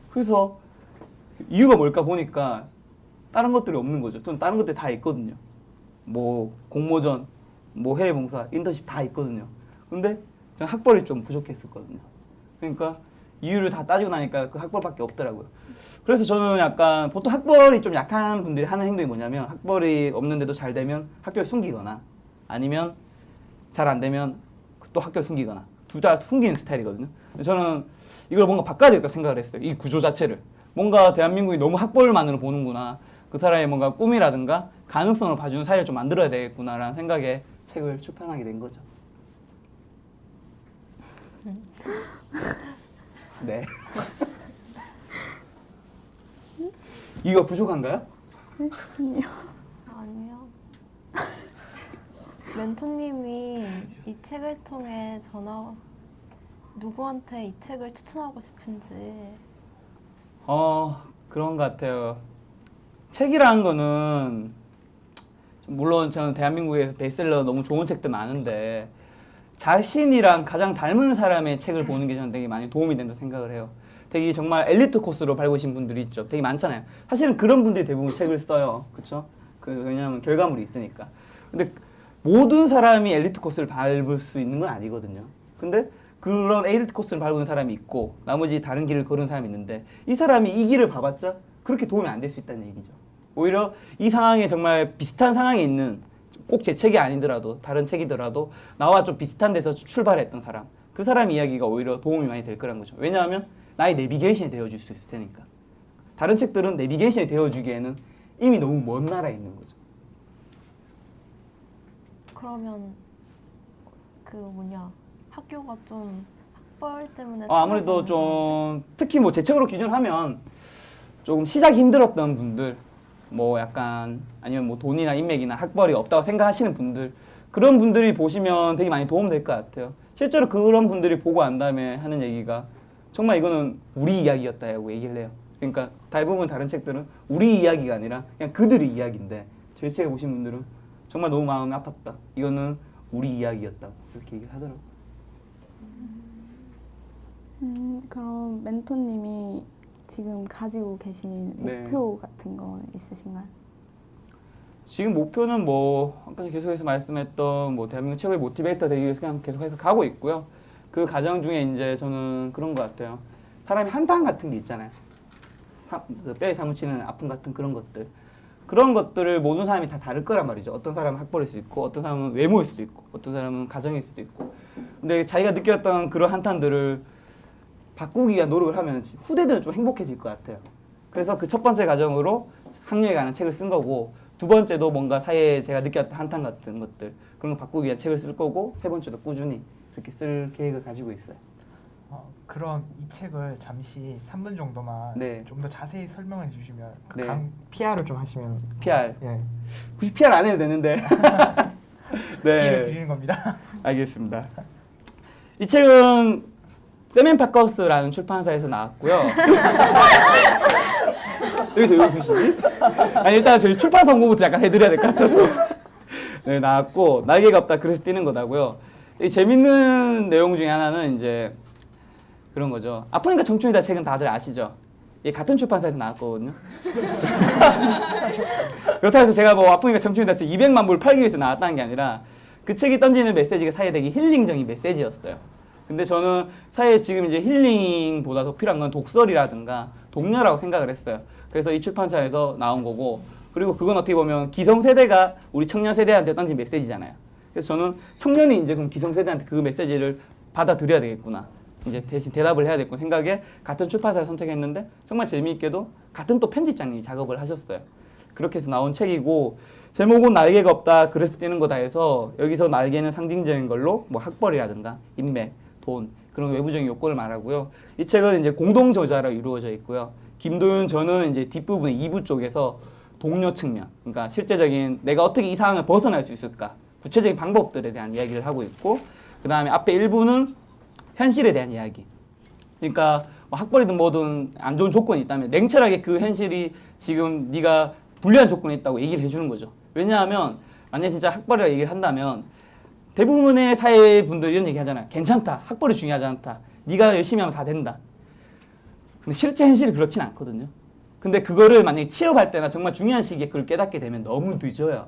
Speaker 4: 그래서 이유가 뭘까 보니까 다른 것들이 없는 거죠. 저는 다른 것들이 다 있거든요. 뭐 공모전, 뭐 해외봉사, 인턴십 다 있거든요. 근데 저는 학벌이 좀 부족했었거든요. 그러니까 이유를 다 따지고 나니까 그 학벌밖에 없더라고요. 그래서 저는 약간 보통 학벌이 좀 약한 분들이 하는 행동이 뭐냐면 학벌이 없는데도 잘 되면 학교를 숨기거나 아니면 잘 안 되면 또 학교를 숨기거나 둘 다 숨기는 스타일이거든요. 저는 이걸 뭔가 바꿔야 되겠다고 생각을 했어요. 이 구조 자체를. 뭔가 대한민국이 너무 학벌만으로 보는구나. 그 사람의 뭔가 꿈이라든가 가능성을 봐주는 사회를 좀 만들어야 되겠구나라는 생각에 책을 출판하게 된 거죠. 네. 이거 부족한가요?
Speaker 3: 아니요. 멘토님이 이 책을 통해 누구한테 이 책을 추천하고 싶은지.
Speaker 4: 그런 것 같아요. 책이라는 거는 물론 저는 대한민국에서 베스트셀러 너무 좋은 책들 많은데 자신이랑 가장 닮은 사람의 책을 보는 게 저는 되게 많이 도움이 된다고 생각을 해요. 되게 정말 엘리트 코스로 밟으신 분들이 있죠. 되게 많잖아요. 사실은 그런 분들이 대부분 책을 써요. 그렇죠? 왜냐하면 결과물이 있으니까. 근데 모든 사람이 엘리트 코스를 밟을 수 있는 건 아니거든요. 근데 그런 엘리트 코스를 밟은 사람이 있고 나머지 다른 길을 걸은 사람이 있는데 이 사람이 이 길을 봐봤자 그렇게 도움이 안 될 수 있다는 얘기죠. 오히려 이 상황에 정말 비슷한 상황에 있는 꼭 제 책이 아니더라도 다른 책이더라도 나와 좀 비슷한 데서 출발했던 사람, 그 사람 이야기가 오히려 도움이 많이 될 거란 거죠. 왜냐하면 나의 내비게이션이 되어줄 수 있을 테니까. 다른 책들은 내비게이션이 되어주기에는 이미 너무 먼 나라에 있는 거죠.
Speaker 3: 그러면 학교가 좀 학벌 때문에
Speaker 4: 아무래도
Speaker 3: 차별받는
Speaker 4: 좀 특히 뭐 제 책으로 기준하면 조금 시작이 힘들었던 분들, 뭐 약간 아니면 뭐 돈이나 인맥이나 학벌이 없다고 생각하시는 분들, 그런 분들이 보시면 되게 많이 도움 될 것 같아요. 실제로 그런 분들이 보고 난 다음에 하는 얘기가 정말 이거는 우리 이야기였다고 얘기를 해요. 그러니까 대부분 다른 책들은 우리 이야기가 아니라 그냥 그들의 이야기인데 제 책을 보신 분들은 정말 너무 마음이 아팠다. 이거는 우리 이야기였다고 이렇게 얘기를 하더라고요.
Speaker 2: 그럼 멘토님이 지금 가지고 계신
Speaker 4: 네.
Speaker 2: 목표 같은 거 있으신가요?
Speaker 4: 지금 목표는 뭐 아까 계속해서 말씀했던 뭐 대한민국 최고의 모티베이터 되기 위해서 그냥 계속해서 가고 있고요. 그 과정 중에 이제 저는 그런 것 같아요. 사람이 한탄 같은 게 있잖아요. 그 뼈에 사무치는 아픔 같은 그런 것들. 그런 것들을 모든 사람이 다 다를 거란 말이죠. 어떤 사람은 학벌일 수도 있고, 어떤 사람은 외모일 수도 있고, 어떤 사람은 가정일 수도 있고. 근데 자기가 느꼈던 그런 한탄들을 바꾸기 위한 노력을 하면 후대들은 좀 행복해질 것 같아요. 그래서 그 첫 번째 과정으로 학력에 관한 책을 쓴 거고, 두 번째도 뭔가 사회에 제가 느꼈던 한탄 같은 것들 그런 거 바꾸기 위한 책을 쓸 거고, 세 번째도 꾸준히 그렇게 쓸 계획을 가지고 있어요.
Speaker 1: 그럼 이 책을 잠시 3분 정도만
Speaker 4: 네.
Speaker 1: 좀 더 자세히 설명해 주시면
Speaker 4: 네.
Speaker 1: PR을 좀 하시면
Speaker 4: PR.
Speaker 1: 예.
Speaker 4: 굳이 PR 안 해도 되는데.
Speaker 1: 기회를
Speaker 4: 네.
Speaker 1: 드리는 겁니다.
Speaker 4: 알겠습니다. 이 책은 세멘파커스라는 출판사에서 나왔고요. 여기서 왜 웃으시지? 아니 일단 저희 출판사 홍보부터 약간 해드려야 될 것 같아서. 네, 나왔고 날개가 없다 그래서 뛰는 거다고요. 이 재밌는 내용 중에 하나는 이제 그런 거죠. 아프니까 청춘이다 책은 다들 아시죠? 이게 같은 출판사에서 나왔거든요. 그렇다고 해서 제가 뭐 아프니까 청춘이다 책 200만 부를 팔기 위해서 나왔다는 게 아니라 그 책이 던지는 메시지가 사회에 되게 힐링적인 메시지였어요. 근데 저는 사회에 지금 이제 힐링보다 더 필요한 건 독설이라든가 독려라고 생각을 했어요. 그래서 이 출판사에서 나온 거고, 그리고 그건 어떻게 보면 기성세대가 우리 청년 세대한테 던진 메시지잖아요. 그래서 저는 청년이 이제 그럼 기성세대한테 그 메시지를 받아들여야 되겠구나. 이제 대신 대답을 해야 되겠구나 생각에 같은 출판사를 선택했는데 정말 재미있게도 같은 또 편집장님이 작업을 하셨어요. 그렇게 해서 나온 책이고, 제목은 날개가 없다 그래서 뛰는 거다 해서 여기서 날개는 상징적인 걸로 뭐 학벌이라든가 인맥, 돈 그런 외부적인 요건을 말하고요. 이 책은 이제 공동 저자로 이루어져 있고요. 김도윤 저는 이제 뒷부분에 2부 쪽에서 동료 측면, 그러니까 실제적인 내가 어떻게 이 상황을 벗어날 수 있을까, 구체적인 방법들에 대한 이야기를 하고 있고, 그 다음에 앞에 1부는 현실에 대한 이야기. 그러니까 뭐 학벌이든 뭐든 안 좋은 조건이 있다면 냉철하게 그 현실이 지금 네가 불리한 조건이 있다고 얘기를 해주는 거죠. 왜냐하면 만약에 진짜 학벌이라고 얘기를 한다면 대부분의 사회 분들이 이런 얘기 하잖아요. 괜찮다. 학벌이 중요하지 않다. 네가 열심히 하면 다 된다. 근데 실제 현실이 그렇진 않거든요. 근데 그거를 만약에 취업할 때나 정말 중요한 시기에 그걸 깨닫게 되면 너무 늦어요.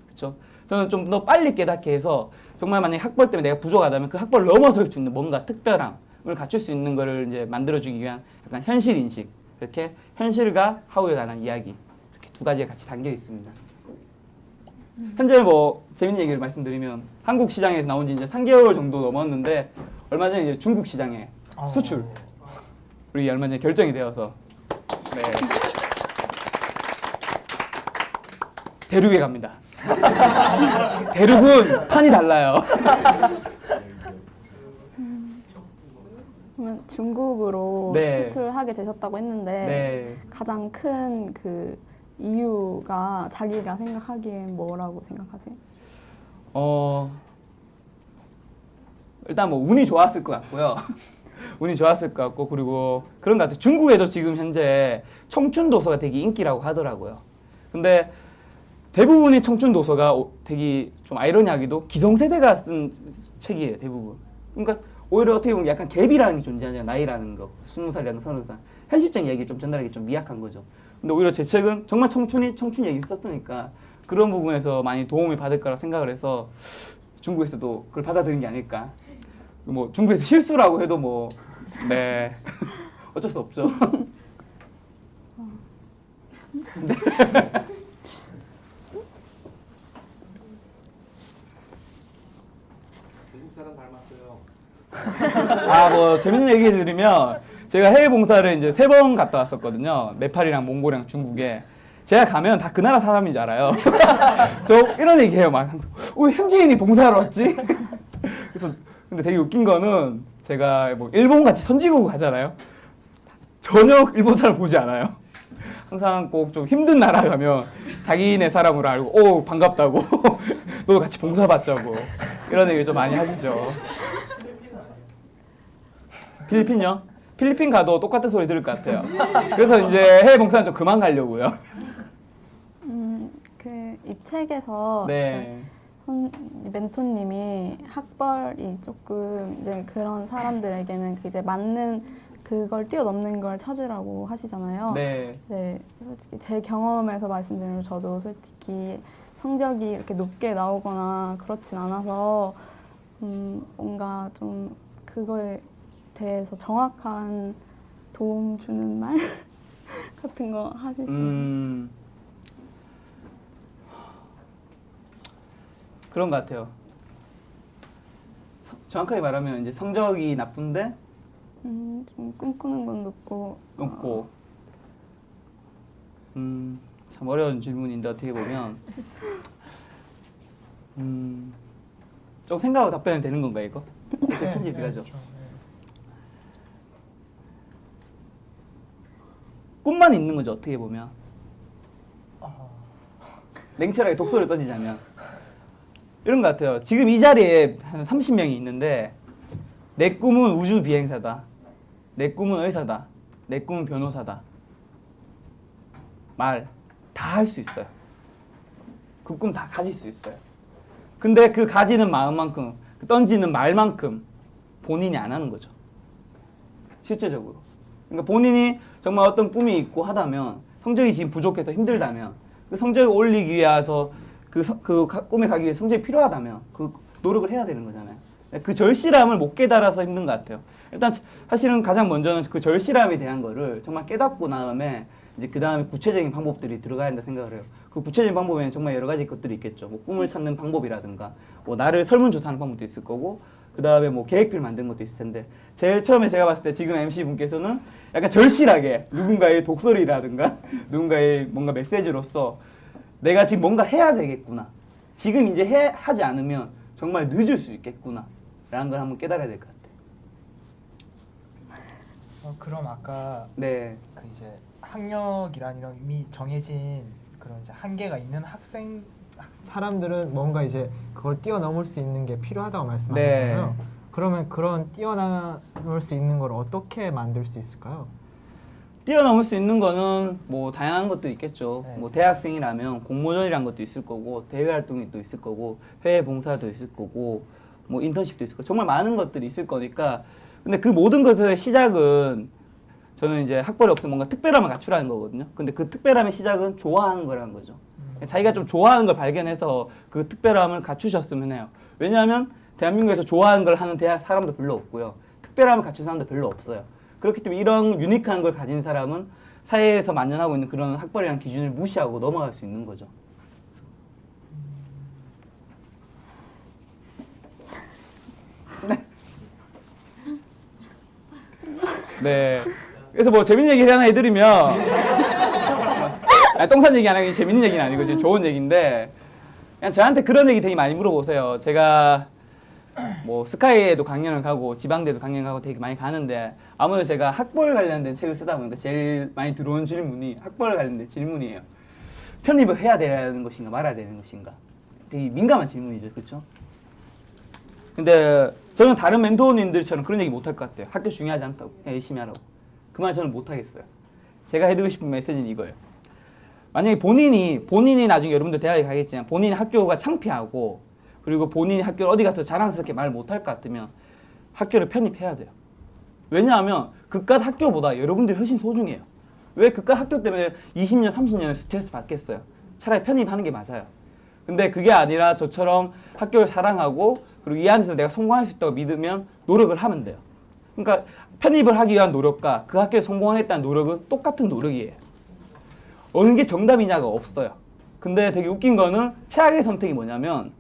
Speaker 4: 그렇죠? 저는 좀 더 빨리 깨닫게 해서 정말 만약에 학벌 때문에 내가 부족하다면 그 학벌을 넘어설 수 있는 뭔가 특별함을 갖출 수 있는 거를 이제 만들어주기 위한 약간 현실 인식, 이렇게 현실과 하우에 관한 이야기, 이렇게 두 가지가 같이 담겨 있습니다. 현재 뭐 재밌는 얘기를 말씀드리면 한국 시장에서 나온 지 이제 3개월 정도 넘었는데 얼마 전에 이제 중국 시장에 수출 우리 얼마 전에 결정이 되어서 네. 대륙에 갑니다. 대륙은 판이 달라요.
Speaker 2: 그러면 중국으로
Speaker 4: 네.
Speaker 2: 수출하게 되셨다고 했는데
Speaker 4: 네.
Speaker 2: 가장 큰 그 이유가 자기가 생각하기엔 뭐라고 생각하세요?
Speaker 4: 일단 뭐 운이 좋았을 것 같고요. 운이 좋았을 것 같고, 그리고 그런 것 같아요. 중국에도 지금 현재 청춘 도서가 되게 인기라고 하더라고요. 근데 대부분의 청춘 도서가 되게 좀 아이러니하게도 기성세대가 쓴 책이에요, 대부분. 그러니까 오히려 어떻게 보면 약간 갭이라는 게 존재하잖아요. 나이라는 거. 20살이랑 30살. 현실적인 얘기를 좀 전달하기 좀 미약한 거죠. 근데 오히려 제 책은 정말 청춘 얘기를 썼으니까 그런 부분에서 많이 도움을 받을 거라 생각을 해서 중국에서도 그걸 받아들인 게 아닐까. 뭐 중국에서 실수라고 해도 뭐 네. 어쩔 수 없죠. 네.
Speaker 5: 중국 사람 닮았어요.
Speaker 4: 뭐 재밌는 얘기 드리면 제가 해외 봉사를 이제 3번 갔다 왔었거든요. 네팔이랑 몽골이랑 중국에. 제가 가면 다 그 나라 사람인 줄 알아요. 저 이런 얘기해요. 막 왜 현지인이 봉사하러 왔지? 그래서 근데 되게 웃긴 거는 제가 뭐 일본 같이 선진국 가잖아요. 전혀 일본 사람 보지 않아요. 항상 꼭 좀 힘든 나라 가면 자기네 사람으로 알고 오 반갑다고 너도 같이 봉사받자고 이런 얘기 좀 많이 하시죠. 필리핀요? 필리핀 가도 똑같은 소리 들을 것 같아요. 그래서 이제 해외 봉사는 좀 그만 가려고요.
Speaker 2: 이 책에서
Speaker 4: 네.
Speaker 2: 멘토님이 학벌이 조금 이제 그런 사람들에게는 그 이제 맞는 그걸 뛰어넘는 걸 찾으라고 하시잖아요.
Speaker 4: 네.
Speaker 2: 네, 솔직히 제 경험에서 말씀드리면 저도 솔직히 성적이 이렇게 높게 나오거나 그렇진 않아서 뭔가 좀 그거에 대해서 정확한 도움 주는 말 같은 거 하실 수 있나요?
Speaker 4: 그런 것 같아요. 정확하게 말하면 이제 성적이 나쁜데
Speaker 2: 좀 꿈꾸는 건 높고
Speaker 4: 참 어려운 질문인데 어떻게 보면 좀 생각하고 답변이 되는 건가 이거?
Speaker 1: 네,
Speaker 4: 편집 들어가죠.
Speaker 1: 네.
Speaker 4: 꿈만 있는 거죠 어떻게 보면. 냉철하게 독서를 던지자면 이런 것 같아요. 지금 이 자리에 한 30명이 있는데 내 꿈은 우주 비행사다. 내 꿈은 의사다. 내 꿈은 변호사다. 말 다 할 수 있어요. 그 꿈 다 가질 수 있어요. 근데 그 가지는 마음만큼, 그 던지는 말만큼 본인이 안 하는 거죠. 실제적으로. 그러니까 본인이 정말 어떤 꿈이 있고 하다면 성적이 지금 부족해서 힘들다면 그 성적을 올리기 위해서 그 꿈에 가기 위해 성적이 필요하다면 그 노력을 해야 되는 거잖아요. 그 절실함을 못 깨달아서 힘든 것 같아요. 일단 사실은 가장 먼저는 그 절실함에 대한 거를 정말 깨닫고 나음에 이제 그 다음에 구체적인 방법들이 들어가야 한다 생각을 해요. 그 구체적인 방법에는 정말 여러 가지 것들이 있겠죠. 뭐 꿈을 찾는 방법이라든가, 뭐 나를 설문조사하는 방법도 있을 거고, 그 다음에 뭐 계획표를 만드는 것도 있을 텐데, 제일 처음에 제가 봤을 때 지금 MC 분께서는 약간 절실하게 누군가의 독설이라든가, 누군가의 뭔가 메시지로서 내가 지금 뭔가 해야 되겠구나. 지금 이제 하지 않으면 정말 늦을 수 있겠구나. 라는 걸 한번 깨달아야 될 것 같아요.
Speaker 1: 그럼 아까
Speaker 4: 네.
Speaker 1: 그 이제 학력이란 이런 이미 정해진 그런 이제 한계가 있는 사람들은 뭔가 이제 그걸 뛰어넘을 수 있는 게 필요하다고 말씀하셨잖아요.
Speaker 4: 네.
Speaker 1: 그러면 그런 뛰어넘을 수 있는 걸 어떻게 만들 수 있을까요?
Speaker 4: 뛰어넘을 수 있는 거는 뭐 다양한 것도 있겠죠.
Speaker 1: 네.
Speaker 4: 뭐 대학생이라면 공모전이란 것도 있을 거고, 대외 활동이 또 있을 거고, 해외 봉사도 있을 거고, 뭐 인턴십도 있을 거고, 정말 많은 것들이 있을 거니까. 근데 그 모든 것의 시작은 저는 이제 학벌이 없으면 뭔가 특별함을 갖추라는 거거든요. 근데 그 특별함의 시작은 좋아하는 거라는 거죠. 자기가 좀 좋아하는 걸 발견해서 그 특별함을 갖추셨으면 해요. 왜냐하면 대한민국에서 좋아하는 걸 하는 대학 사람도 별로 없고요. 특별함을 갖춘 사람도 별로 없어요. 그렇기 때문에 이런 유니크한 걸 가진 사람은 사회에서 만연하고 있는 그런 학벌이라는 기준을 무시하고 넘어갈 수 있는 거죠. 네. 네. 그래서 뭐 재밌는 얘기 하나 해드리면 똥산 얘기 안 하고 재밌는 얘기는 아니고 지금 좋은 얘기인데 그냥 저한테 그런 얘기 되게 많이 물어보세요. 제가 뭐 스카이에도 강연을 가고 지방대도 강연 가고 되게 많이 가는데 아무래도 제가 학벌 관련된 책을 쓰다 보니까 제일 많이 들어온 질문이 학벌 관련된 질문이에요. 편입을 해야 되는 것인가 말아야 되는 것인가. 되게 민감한 질문이죠. 그렇죠? 근데 저는 다른 멘토님들처럼 그런 얘기 못할 것 같아요. 학교 중요하지 않다고. 그냥 열심히 하라고. 그 말 저는 못하겠어요. 제가 해드리고 싶은 메시지는 이거예요. 만약에 본인이 나중에 여러분들 대학에 가겠지만 본인이 학교가 창피하고 그리고 본인이 학교를 어디 가서 자랑스럽게 말 못할 것 같으면 학교를 편입해야 돼요. 왜냐하면 그깟 학교보다 여러분들이 훨씬 소중해요. 왜 그깟 학교 때문에 20년, 30년을 스트레스 받겠어요. 차라리 편입하는 게 맞아요. 근데 그게 아니라 저처럼 학교를 사랑하고 그리고 이 안에서 내가 성공할 수 있다고 믿으면 노력을 하면 돼요. 그러니까 편입을 하기 위한 노력과 그 학교에 성공하겠다는 노력은 똑같은 노력이에요. 어느 게 정답이냐가 없어요. 근데 되게 웃긴 거는 최악의 선택이 뭐냐면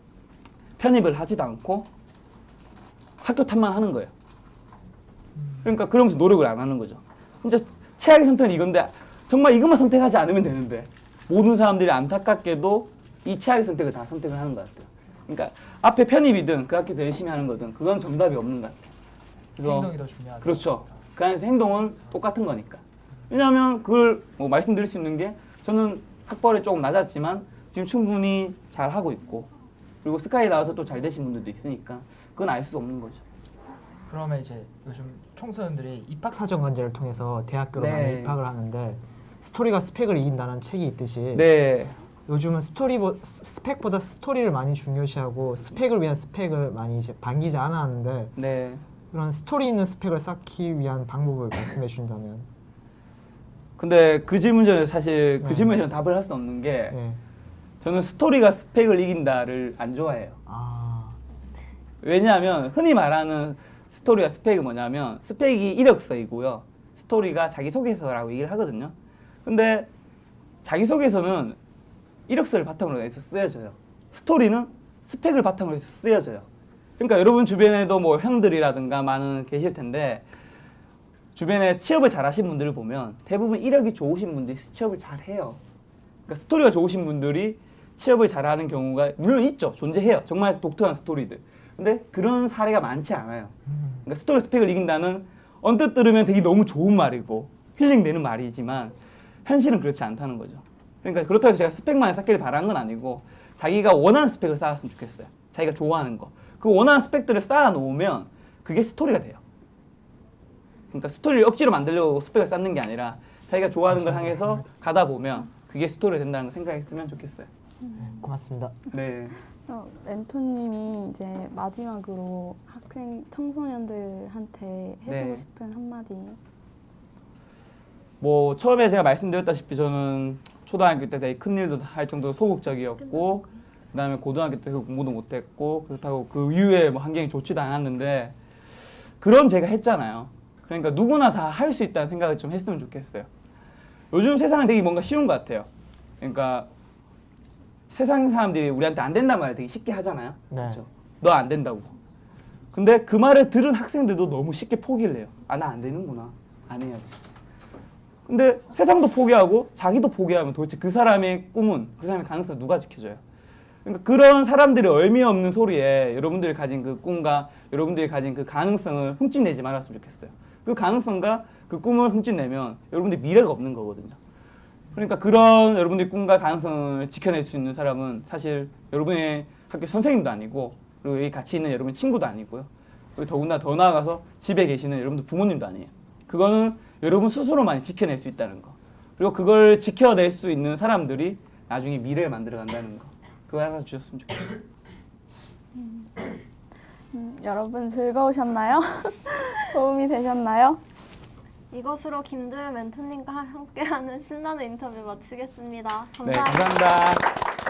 Speaker 4: 편입을 하지도 않고 학교 탓만 하는 거예요. 그러니까 그러면서 노력을 안 하는 거죠. 진짜 최악의 선택은 이건데 정말 이것만 선택하지 않으면 되는데 모든 사람들이 안타깝게도 이 최악의 선택을 다 선택을 하는 것 같아요. 그러니까 앞에 편입이든 그 학교에서 열심히 하는 거든 그건 정답이 없는 것 같아요. 그래서
Speaker 1: 행동이 더 중요하다.
Speaker 4: 그렇죠. 그 안에서 행동은 똑같은 거니까. 왜냐하면 그걸 뭐 말씀드릴 수 있는 게 저는 학벌이 조금 낮았지만 지금 충분히 잘 하고 있고 그리고 스카이 나와서 또 잘 되신 분들도 있으니까 그건 알 수 없는 거죠.
Speaker 1: 그러면 이제 요즘 청소년들이 입학 사정 관제를 통해서 대학교로
Speaker 4: 네.
Speaker 1: 많이 입학을 하는데 스토리가 스펙을 이긴다는 책이 있듯이
Speaker 4: 네.
Speaker 1: 요즘은 스펙보다 스토리를 많이 중요시하고 스펙을 위한 스펙을 많이 이제 반기지 않아 하는데
Speaker 4: 네.
Speaker 1: 그런 스토리 있는 스펙을 쌓기 위한 방법을 말씀해 주신다면.
Speaker 4: 근데 그 질문 전에 사실 그
Speaker 1: 네.
Speaker 4: 질문에 저는 답을 할 수 없는 게
Speaker 1: 네.
Speaker 4: 저는 스토리가 스펙을 이긴다를 안 좋아해요.
Speaker 1: 아,
Speaker 4: 왜냐하면 흔히 말하는 스토리와 스펙이 뭐냐면 스펙이 이력서이고요. 스토리가 자기소개서라고 얘기를 하거든요. 근데 자기소개서는 이력서를 바탕으로 해서 쓰여져요. 스토리는 스펙을 바탕으로 해서 쓰여져요. 그러니까 여러분 주변에도 뭐 형들이라든가 많은 계실 텐데 주변에 취업을 잘 하신 분들을 보면 대부분 이력이 좋으신 분들이 취업을 잘 해요. 그러니까 스토리가 좋으신 분들이 취업을 잘하는 경우가 물론 있죠. 존재해요. 정말 독특한 스토리들. 근데 그런 사례가 많지 않아요. 그러니까 스토리 스펙을 이긴다는 언뜻 들으면 되게 너무 좋은 말이고 힐링되는 말이지만 현실은 그렇지 않다는 거죠. 그러니까 그렇다고 해서 제가 스펙만 쌓기를 바라는 건 아니고 자기가 원하는 스펙을 쌓았으면 좋겠어요. 자기가 좋아하는 거. 그 원하는 스펙들을 쌓아 놓으면 그게 스토리가 돼요. 그러니까 스토리를 억지로 만들려고 스펙을 쌓는 게 아니라 자기가 좋아하는 걸 향해서 가다 보면 그게 스토리가 된다는 걸 생각했으면 좋겠어요.
Speaker 1: 고맙습니다.
Speaker 4: 네.
Speaker 2: 멘토님이 이제 마지막으로 학생 청소년들한테 해주고
Speaker 4: 네.
Speaker 2: 싶은 한마디.
Speaker 4: 뭐 처음에 제가 말씀드렸다시피 저는 초등학교 때 되게 큰 일도 할 정도로 소극적이었고 그다음에 고등학교 때 공부도 못했고 그렇다고 그 이후에 뭐 환경이 좋지도 않았는데 그런 제가 했잖아요. 그러니까 누구나 다 할 수 있다는 생각을 좀 했으면 좋겠어요. 요즘 세상은 되게 뭔가 쉬운 것 같아요. 그러니까 세상 사람들이 우리한테 안 된다는 말을 되게 쉽게 하잖아요.
Speaker 1: 네.
Speaker 4: 그렇죠? 너 안 된다고. 근데 그 말을 들은 학생들도 너무 쉽게 포기를 해요. 아, 나 안 되는구나. 안 해야지. 근데 세상도 포기하고 자기도 포기하면 도대체 그 사람의 꿈은, 그 사람의 가능성을 누가 지켜줘요? 그러니까 그런 사람들의 의미 없는 소리에 여러분들이 가진 그 꿈과 여러분들이 가진 그 가능성을 흠집내지 말았으면 좋겠어요. 그 가능성과 그 꿈을 흠집내면 여러분들 미래가 없는 거거든요. 그러니까 그런 여러분들의 꿈과 가능성을 지켜낼 수 있는 사람은 사실 여러분의 학교 선생님도 아니고 그리고 여기 같이 있는 여러분 친구도 아니고요. 그리고 더군다나 더 나아가서 집에 계시는 여러분들 부모님도 아니에요. 그거는 여러분 스스로만 지켜낼 수 있다는 거. 그리고 그걸 지켜낼 수 있는 사람들이 나중에 미래를 만들어 간다는 거. 그거 하나 주셨으면 좋겠어요.
Speaker 2: 여러분 즐거우셨나요? 도움이 되셨나요?
Speaker 3: 이것으로 김도현 멘토님과 함께하는 신나는 인터뷰 마치겠습니다.
Speaker 4: 네,
Speaker 3: 감사합니다.
Speaker 4: 감사합니다.